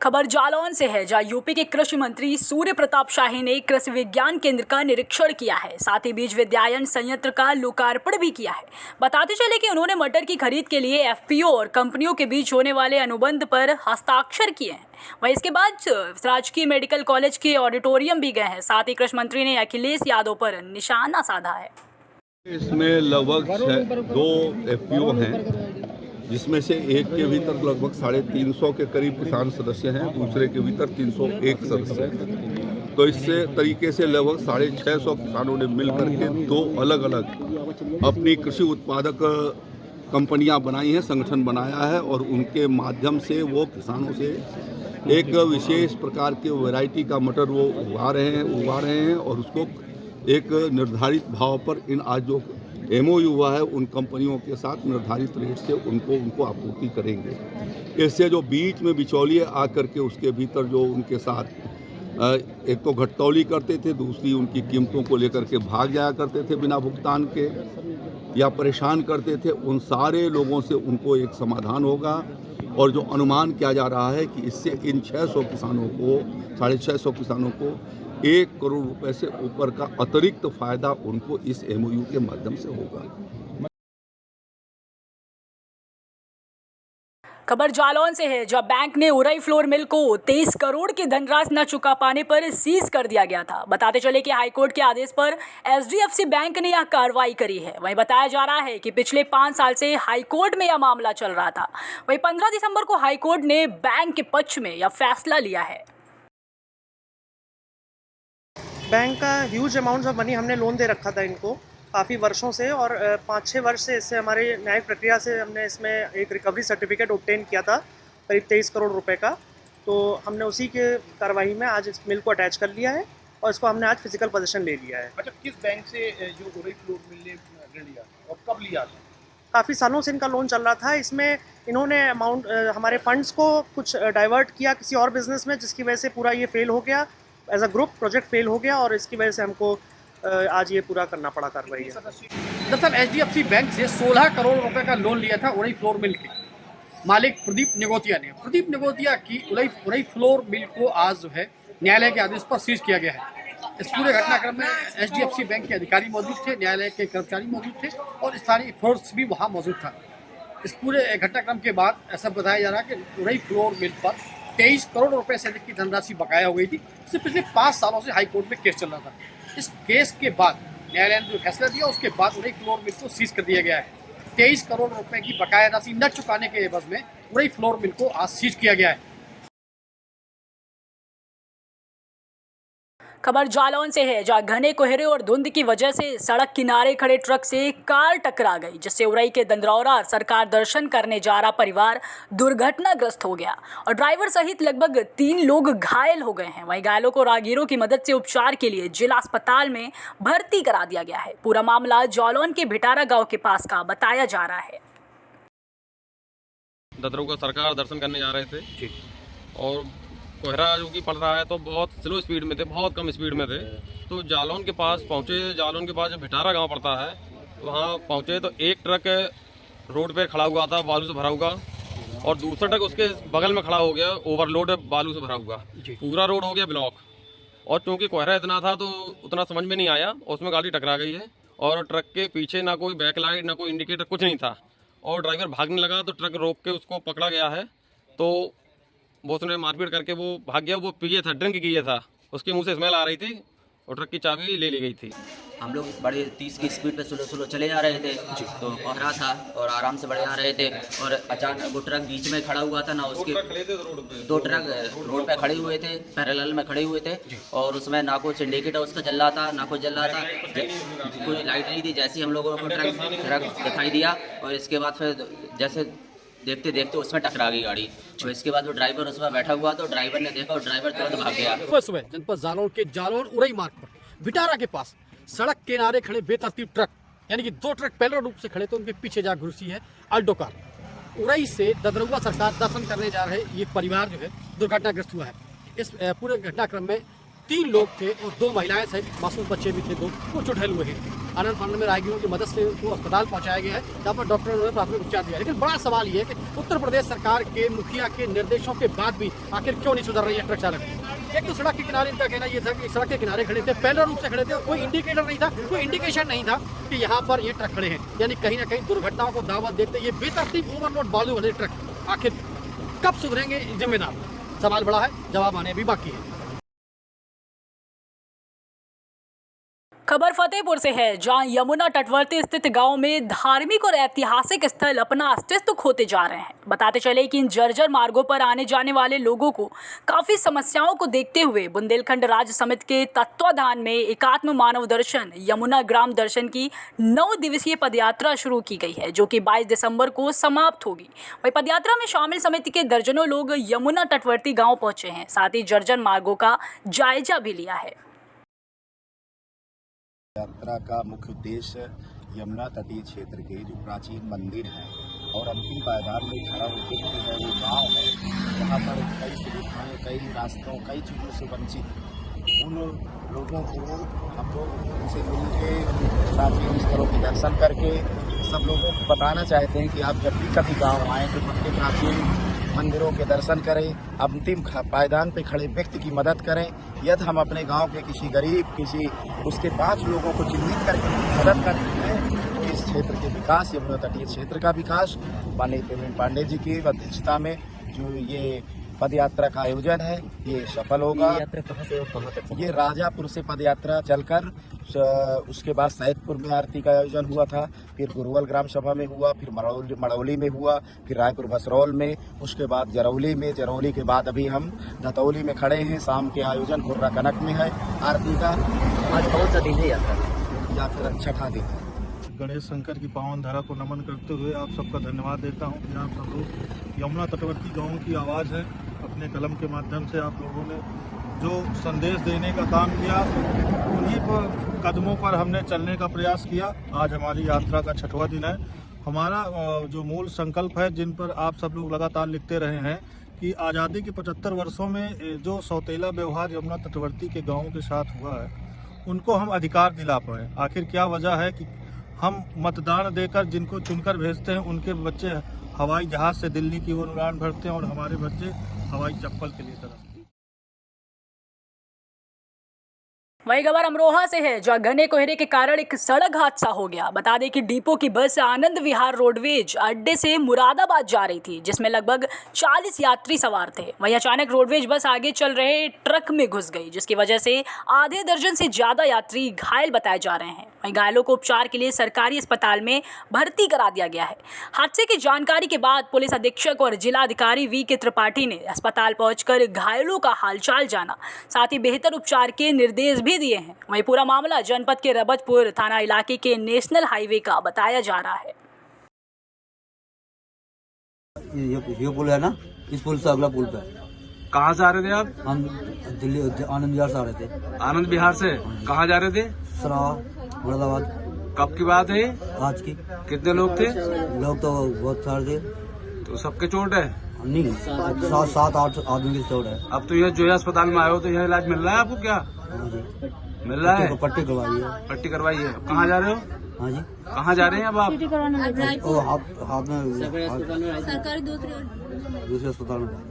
खबर जालौन से है, जहां यूपी के कृषि मंत्री सूर्य प्रताप शाही ने कृषि विज्ञान केंद्र का निरीक्षण किया है। साथ ही बीज विद्यायन संयंत्र का लोकार्पण भी किया है। बताते चले कि उन्होंने मटर की खरीद के लिए एफपीओ और कंपनियों के बीच होने वाले अनुबंध पर हस्ताक्षर किए हैं। वहीं इसके बाद राजकीय मेडिकल कॉलेज के ऑडिटोरियम भी गए हैं। साथ ही कृषि मंत्री ने अखिलेश यादव पर निशाना साधा है। इसमें लगभग 2 एफपीओ हैं, जिसमें से एक के भीतर लगभग 350 के करीब किसान सदस्य हैं, दूसरे के भीतर 301 सदस्य हैं। तो इससे तरीके से लगभग 650 किसानों ने मिल करके 2 अलग अलग अपनी कृषि उत्पादक कंपनियां बनाई हैं, संगठन बनाया है और उनके माध्यम से वो किसानों से एक विशेष प्रकार के वैरायटी का मटर वो उगा रहे हैं और उसको एक निर्धारित भाव पर इन आज जो एमओयू हुआ है उन कंपनियों के साथ निर्धारित रेट से उनको आपूर्ति करेंगे। इससे जो बीच में बिचौलिए आकर के उसके भीतर जो उनके साथ एक तो घटतौली करते थे, दूसरी उनकी कीमतों को लेकर के भाग जाया करते थे बिना भुगतान के या परेशान करते थे, उन सारे लोगों से उनको एक समाधान होगा। और जो अनुमान किया जा रहा है कि इससे इन 600 किसानों को 650 किसानों को 1 करोड़ रुपए से ऊपर का अतिरिक्त फायदा उनको इस एमओयू के माध्यम से होगा। खबर जालौन से है, जब बैंक ने उरई फ्लोर मिल को 23 करोड़ की धनराशि न चुका पाने पर सीज कर दिया गया था। बताते चले कि हाईकोर्ट के आदेश पर एचडीएफसी बैंक ने यह कार्रवाई करी है। वहीं बताया जा रहा है कि पिछले 5 साल से हाईकोर्ट में यह मामला चल रहा था। वहीं 15 दिसंबर को हाईकोर्ट ने बैंक के पक्ष में यह फैसला लिया है। बैंक का ह्यूज अमाउंट्स ऑफ मनी हमने लोन दे रखा था इनको काफ़ी वर्षों से और 5-6 वर्ष से इससे हमारी न्यायिक प्रक्रिया से हमने इसमें एक रिकवरी सर्टिफिकेट ऑब्टेन किया था करीब 23 करोड़ रुपए का। तो हमने उसी के कार्रवाई में आज इस मिल को अटैच कर लिया है और इसको हमने आज फिजिकल पोजीशन ले लिया है। अच्छा, किस बैंक से जो उरई फ्लोर मिल ने ऋण लिया और कब लिया था? काफ़ी सालों से इनका लोन चल रहा था। इसमें इन्होंने अमाउंट हमारे फंड्स को कुछ डाइवर्ट किया किसी और बिजनेस में, जिसकी वजह से पूरा ये फेल हो गया। As a group project fail हो गया और इसकी वजह से हमको आज ये पूरा करना पड़ा कार्रवाई। दरअसल एचडीएफसी बैंक से 16 करोड़ रुपए का लोन लिया था उरई फ्लोर मिल के मालिक प्रदीप निगोतिया ने। प्रदीप निगोतिया की उरई फ्लोर मिल को आज जो है न्यायालय के आदेश पर सीज किया गया है। इस पूरे घटनाक्रम में एचडीएफसी बैंक के अधिकारी मौजूद थे, न्यायालय के कर्मचारी मौजूद थे और स्थानीय फोर्स भी वहाँ मौजूद था। इस पूरे घटनाक्रम के बाद ऐसा बताया जा रहा है कि उरई फ्लोर मिल पर 23 करोड़ रुपए से अधिक की धनराशि बकाया हो गई थी। इससे पिछले 5 सालों से हाईकोर्ट में केस चल रहा था। इस केस के बाद न्यायालय ने जो फैसला दिया उसके बाद उरई फ्लोर मिल को सीज कर दिया गया है। 23 करोड़ रुपए की बकाया राशि न चुकाने के एवज में उरई फ्लोर मिल को आज सीज किया गया है। खबर जालौन से है, जहां घने कोहरे और धुंध की वजह से सड़क किनारे खड़े ट्रक से कार टकरा गई, जिससे उरई के दंदरौरा सरकार दर्शन करने जा रहा परिवार दुर्घटनाग्रस्त हो गया और ड्राइवर सहित लगभग 3 लोग घायल हो गए हैं। वहीं घायलों को राहगीरों की मदद से उपचार के लिए जिला अस्पताल में भर्ती करा दिया गया है। पूरा मामला जालौन के भिटारा गाँव के पास का बताया जा रहा है। ददरौरा सरकार दर्शन करने जा रहे थे और कोहरा जो कि पड़ रहा है तो बहुत स्लो स्पीड में थे, बहुत कम स्पीड में थे। तो जालौन के पास पहुँचे। जालौन के पास जो भिटारा गांव पड़ता है वहाँ पहुँचे तो एक ट्रक रोड पे खड़ा हुआ था बालू से भरा हुआ और दूसरा ट्रक उसके बगल में खड़ा हो गया, ओवरलोड बालू से भरा हुआ। पूरा रोड हो गया ब्लॉक और चूँकि कोहरा इतना था तो उतना समझ में नहीं आया, उसमें गाड़ी टकरा गई है और ट्रक के पीछे ना कोई बैक लाइट ना कोई इंडिकेटर कुछ नहीं था और ड्राइवर भागने लगा तो ट्रक रोक के उसको पकड़ा गया है। तो वो उसने मारपीट करके वो भाग गया। वो पिए था, ड्रिंक किया था, उसके मुंह से स्मेल आ रही थी और ट्रक की चाबी ले ली गई थी। हम लोग बड़े 30 की स्पीड पे स्लो चले जा रहे थे तो कोहरा था और आराम से बढ़े आ रहे थे और अचानक वो ट्रक बीच में खड़ा हुआ था ना, उसके 2 ट्रक रोड पे खड़े हुए थे, पैरेलल में खड़े हुए थे और उसमें ना कुछ इंडिकेटर उसका जल रहा था ना कुछ जल रहा था, कोई लाइट नहीं थी। जैसे ही हम लोगों को ट्रक दिखाई दिया और इसके बाद फिर जैसे देखते देखते उसमें टकरा गई गाड़ी और इसके बाद वो ड्राइवर उसमें बैठा हुआ तो ड्राइवर ने देखा और ड्राइवर तुरंत भाग गया। सुबह जनपद जालौन के जालौन उरई मार्ग पर भिटारा के पास सड़क किनारे खड़े बेतरतीब ट्रक, यानी कि 2 ट्रक पैरेलल रूप से खड़े तो उनके पीछे जा घुसी है अल्टो कार। उरई से ददरौरा सरकार दर्शन करने जा रहे ये परिवार जो है दुर्घटनाग्रस्त हुआ है। इस पूरे घटनाक्रम में 3 लोग थे और 2 महिलाएं सहित मासूम बच्चे भी थे, 2 वो चुड़ैल हुए हैं। आनंद फानंद में राहगीरों की मदद से उनको अस्पताल पहुंचाया गया है, जहाँ पर डॉक्टरों ने प्राथमिक उपचार दिया। लेकिन बड़ा सवाल ये है कि उत्तर प्रदेश सरकार के मुखिया के निर्देशों के बाद भी आखिर क्यों नहीं सुधर रही है ट्रक चालक। एक तो सड़क के किनारे इनका कहना ये था कि सड़क के किनारे खड़े थे, पहले रूप से खड़े थे और कोई इंडिकेटर नहीं था, कोई इंडिकेशन नहीं था कि यहाँ पर ये ट्रक खड़े हैं। यानी कहीं ना कहीं दुर्घटनाओं को दावत देते ये बेतरतीब ओवरलोड बालू वाले ट्रक आखिर कब सुधरेंगे जिम्मेदार? सवाल बड़ा है, जवाब आने भी बाकी है। खबर फतेहपुर से है, जहां यमुना तटवर्ती स्थित गांव में धार्मिक और ऐतिहासिक स्थल अपना अस्तित्व खोते जा रहे हैं। बताते चले कि इन जर्जर मार्गों पर आने जाने वाले लोगों को काफी समस्याओं को देखते हुए बुंदेलखंड राज्य समिति के तत्वाधान में एकात्म मानव दर्शन यमुना ग्राम दर्शन की 9 दिवसीय पदयात्रा शुरू की गई है, जो कि 22 दिसंबर को समाप्त होगी। वही पदयात्रा में शामिल समिति के दर्जनों लोग यमुना तटवर्ती गाँव पहुंचे हैं, साथ ही जर्जर मार्गों का जायजा भी लिया है। यात्रा का मुख्य उद्देश्य यमुना तटीय क्षेत्र के जो प्राचीन मंदिर हैं और अंतिम पायदान में खड़ा होकर है वो गांव है, जहाँ पर कई सुविधाएं, कई रास्तों, कई चीज़ों से वंचित उन लोगों को हम लोग उनसे मिल के प्राचीन स्थलों के दर्शन करके सब लोगों को बताना चाहते हैं कि आप जब भी कभी गाँव आएँ तो अपने प्राचीन मंदिरों के दर्शन करें, अंतिम पायदान पे खड़े व्यक्ति की मदद करें। यदि हम अपने गांव के किसी गरीब, किसी उसके 5 लोगों को चिन्हित करके मदद करते हैं तो इस क्षेत्र के विकास, यमुना तटीय क्षेत्र का विकास माननीय पेमेंट पांडे जी की अध्यक्षता में जो ये पदयात्रा का आयोजन है ये सफल होगा। यात्रा कहाँ से और कहाँ तक? ये राजापुर से पदयात्रा चलकर उसके बाद सैदपुर में आरती का आयोजन हुआ था, फिर गुरुवल ग्राम सभा में हुआ, फिर मड़ौली में हुआ, फिर रायपुर बसरौल में, उसके बाद जरौली में, जरौली के बाद अभी हम धतौली में खड़े हैं। शाम के आयोजन खुर्रा कनक में है आरती का। आज कौन सा दिन है यात्रा? छठा दिन है। गणेश शंकर की पावन धारा को नमन करते हुए आप सबका धन्यवाद देता हूं कि आप सब लोग यमुना तटवर्ती गाँव की आवाज़ है, अपने कलम के माध्यम से आप लोगों ने जो संदेश देने का काम किया, उन्हीं पर कदमों पर हमने चलने का प्रयास किया। आज हमारी यात्रा का 6वां दिन है। हमारा जो मूल संकल्प है, जिन पर आप सब लोग लगातार लिखते रहे हैं कि आज़ादी के 75 वर्षों में जो सौतेला व्यवहार यमुना तटवर्ती के गाँवों के साथ हुआ है, उनको हम अधिकार दिला पाए। आखिर क्या वजह है कि हम मतदान देकर जिनको चुनकर भेजते हैं, उनके बच्चे हवाई जहाज से दिल्ली की ओर उड़ान भरते हैं और हमारे बच्चे हवाई चप्पल के लिए तरसते हैं। वही खबर अमरोहा से है, जहां घने कोहरे के कारण एक सड़क हादसा हो गया। बता दें कि डिपो की बस आनंद विहार रोडवेज अड्डे से मुरादाबाद जा रही थी, जिसमें लगभग 40 यात्री सवार थे। वहीं अचानक रोडवेज बस आगे चल रहे ट्रक में घुस गई, जिसकी वजह से आधे दर्जन से ज्यादा यात्री घायल बताए जा रहे हैं। वहीं घायलों को उपचार के लिए सरकारी अस्पताल में भर्ती करा दिया गया है। हादसे की जानकारी के बाद पुलिस अधीक्षक और जिलाधिकारी VK त्रिपाठी ने अस्पताल पहुंचकर घायलों का हालचाल जाना, साथ ही बेहतर उपचार के निर्देश भी दिए हैं। वहीं पूरा मामला जनपद के रबतपुर थाना इलाके के नेशनल हाईवे का बताया जा रहा है। ये पुल है ना, इस पुल से अगला पुल पे। कहाँ से आ रहे थे आप? हम दिल्ली आनंद विहार से आ रहे थे। आनंद विहार से कहाँ जा रहे थे? सराहा, मुरादाबाद। कब की बात है? आज की। कितने लोग थे? लोग तो बहुत सारे थे। तो सबके चोट है? नहीं, 7-8 आदमी की चोट है। अब तो ये जो है अस्पताल में आए हो, तो यहाँ इलाज मिल रहा है आपको? क्या हाँ जी, मिल रहा है? पट्टी करवाई है। पट्टी करवाई है। कहाँ जा रहे हो? हाँ जी, कहाँ जा रहे हैं अब आप? हाथ में सरकारी दूसरे अस्पताल में।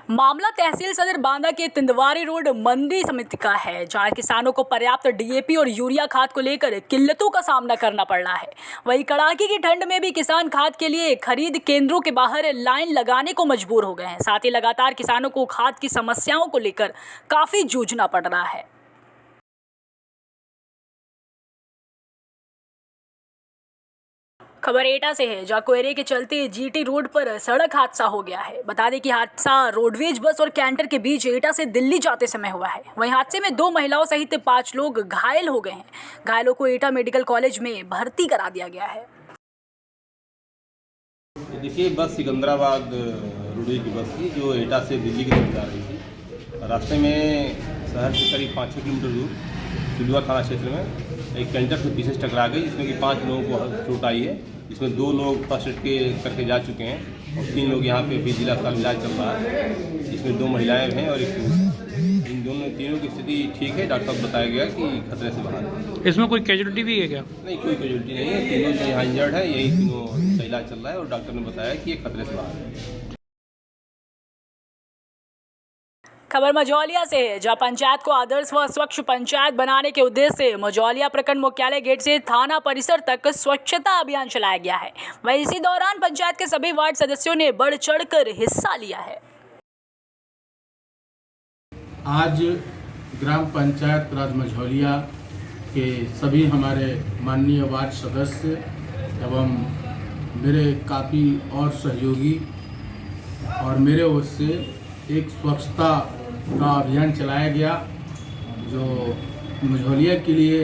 मामला तहसील सदर बांदा के तिंदवारी रोड मंडी समिति का है, जहां किसानों को पर्याप्त DAP और यूरिया खाद को लेकर किल्लतों का सामना करना पड़ रहा है। वहीं कड़ाके की ठंड में भी किसान खाद के लिए खरीद केंद्रों के बाहर लाइन लगाने को मजबूर हो गए हैं। साथ ही लगातार किसानों को खाद की समस्याओं को लेकर काफी जूझना पड़ रहा है। खबर एटा से है, जहां कोहरे के चलते GT रोड पर सड़क हादसा हो गया है। बता दें कि हादसा रोडवेज बस और कैंटर के बीच एटा से दिल्ली जाते समय हुआ है। वहीं हादसे में 2 महिलाओं सहित 5 लोग घायल हो गए हैं। घायलों को एटा मेडिकल कॉलेज में भर्ती करा दिया गया है। देखिए, बस सिकंदराबाद रोडवेज की बस थी जो एटा से दिल्ली की तरफ जा रही थी। रास्ते में शहर से करीब 5-6 किलोमीटर दूर तिलुआ थाना क्षेत्र में एक कैंटर से पीछे टकरा गई, जिसमें कि 5 लोगों को चोट आई है। इसमें 2 लोग फर्स्ट एड के करके जा चुके हैं और 3 लोग यहाँ पे अभी जिला अस्पताल में इलाज चल रहा है, इसमें 2 महिलाएं हैं और एक पुरुष। इन तीनों की स्थिति ठीक है, डॉक्टर साहब बताया गया कि खतरे से बाहर है। इसमें कोई कैजुअलिटी भी है क्या? नहीं, कोई कैजुअलिटी नहीं है, तीनों जो यहाँ इंजर्ड है यही तीनों का इलाज चल रहा है और डॉक्टर ने बताया कि ये खतरे से बाहर है। खबर मझौलिया से है, जहां पंचायत को आदर्श व स्वच्छ पंचायत बनाने के उद्देश्य से मझौलिया प्रखंड मुख्यालय गेट से थाना परिसर तक स्वच्छता अभियान चलाया गया है। वहीं इसी दौरान पंचायत के सभी वार्ड सदस्यों ने बढ़ चढ़कर हिस्सा लिया है। आज ग्राम पंचायत राज मझौलिया के सभी हमारे माननीय वार्ड सदस्य एवं मेरे काफ़ी और सहयोगी और मेरे ओर से एक स्वच्छता का अभियान चलाया गया, जो मझौलिया के लिए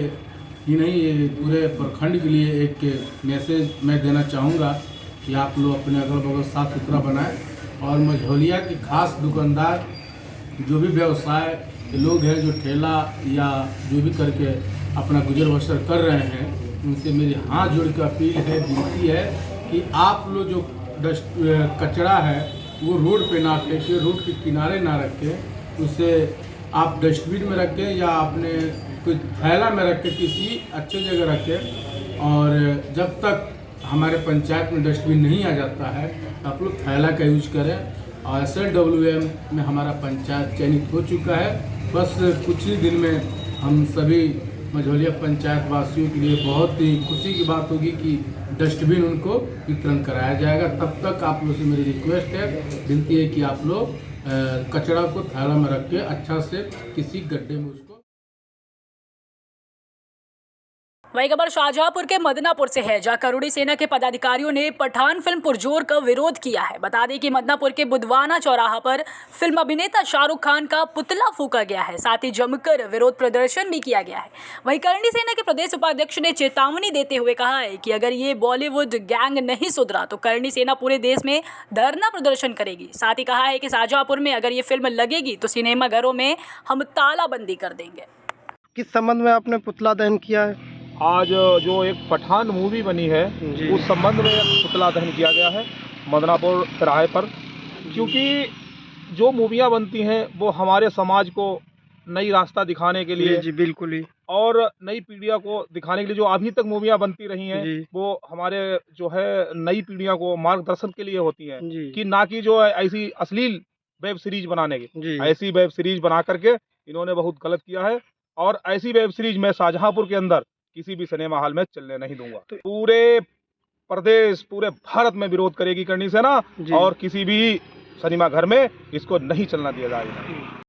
ही नहीं, ये पूरे प्रखंड के लिए एक मैसेज मैं देना चाहूँगा कि आप लोग अपने अगल बगल साफ सुथरा बनाएं और मझौलिया के खास दुकानदार जो भी व्यवसाय लोग हैं, जो ठेला या जो भी करके अपना गुजर बसर कर रहे हैं, उनसे मेरी हाथ जोड़ के अपील है, विनती है कि आप लोग जो कचरा है वो रोड पे ना फेंके, रोड के किनारे ना रखें, उसे आप डस्टबिन में रखें या अपने कोई थैला में रखें, किसी अच्छे जगह रखें। और जब तक हमारे पंचायत में डस्टबिन नहीं आ जाता है आप लोग थैला का यूज करें। और SLWM में हमारा पंचायत चयनित हो चुका है। बस कुछ ही दिन में हम सभी मझौलिया पंचायत वासियों के लिए बहुत ही खुशी की बात होगी कि डस्टबिन उनको वितरण कराया जाएगा। तब तक आप लोग से मेरी रिक्वेस्ट है, विनती है कि आप लोग कचरा को थैला में रख के अच्छा से किसी गड्ढे में उसको। वही खबर शाहजहांपुर के मदनापुर से है, जहां करोड़ी सेना के पदाधिकारियों ने पठान फिल्म पुरजोर का विरोध किया है। बता दें कि मदनापुर के बुधवाना चौराहा पर फिल्म अभिनेता शाहरुख खान का पुतला फूका गया है, साथ ही जमकर विरोध प्रदर्शन भी किया गया है। वहीं करणी सेना के प्रदेश उपाध्यक्ष ने चेतावनी देते हुए कहा है कि अगर ये बॉलीवुड गैंग नहीं सुधरा तो करणी सेना पूरे देश में धरना प्रदर्शन करेगी। साथ ही कहा है कि शाहजहांपुर में अगर ये फिल्म लगेगी तो सिनेमाघरों में हम तालाबंदी कर देंगे। किस संबंध में आपने पुतला दहन किया है? आज जो एक पठान मूवी बनी है उस संबंध में पुतला दहन किया गया है मदनापुर तिराहे पर, क्योंकि जो मूवियाँ बनती हैं वो हमारे समाज को नई रास्ता दिखाने के लिए, जी बिल्कुल ही, और नई पीढ़ियों को दिखाने के लिए जो अभी तक मूवियाँ बनती रही हैं वो हमारे जो है नई पीढ़ियों को मार्गदर्शन के लिए होती हैं, कि ना कि जो है ऐसी अश्लील वेब सीरीज बनाने की। ऐसी वेब सीरीज बना करके इन्होंने बहुत गलत किया है और ऐसी वेब सीरीज मैं शाहजहांपुर के अंदर किसी भी सिनेमा हॉल में चलने नहीं दूंगा। पूरे प्रदेश, पूरे भारत में विरोध करेगी करणी सेना और किसी भी सिनेमा घर में इसको नहीं चलना दिया जाएगा।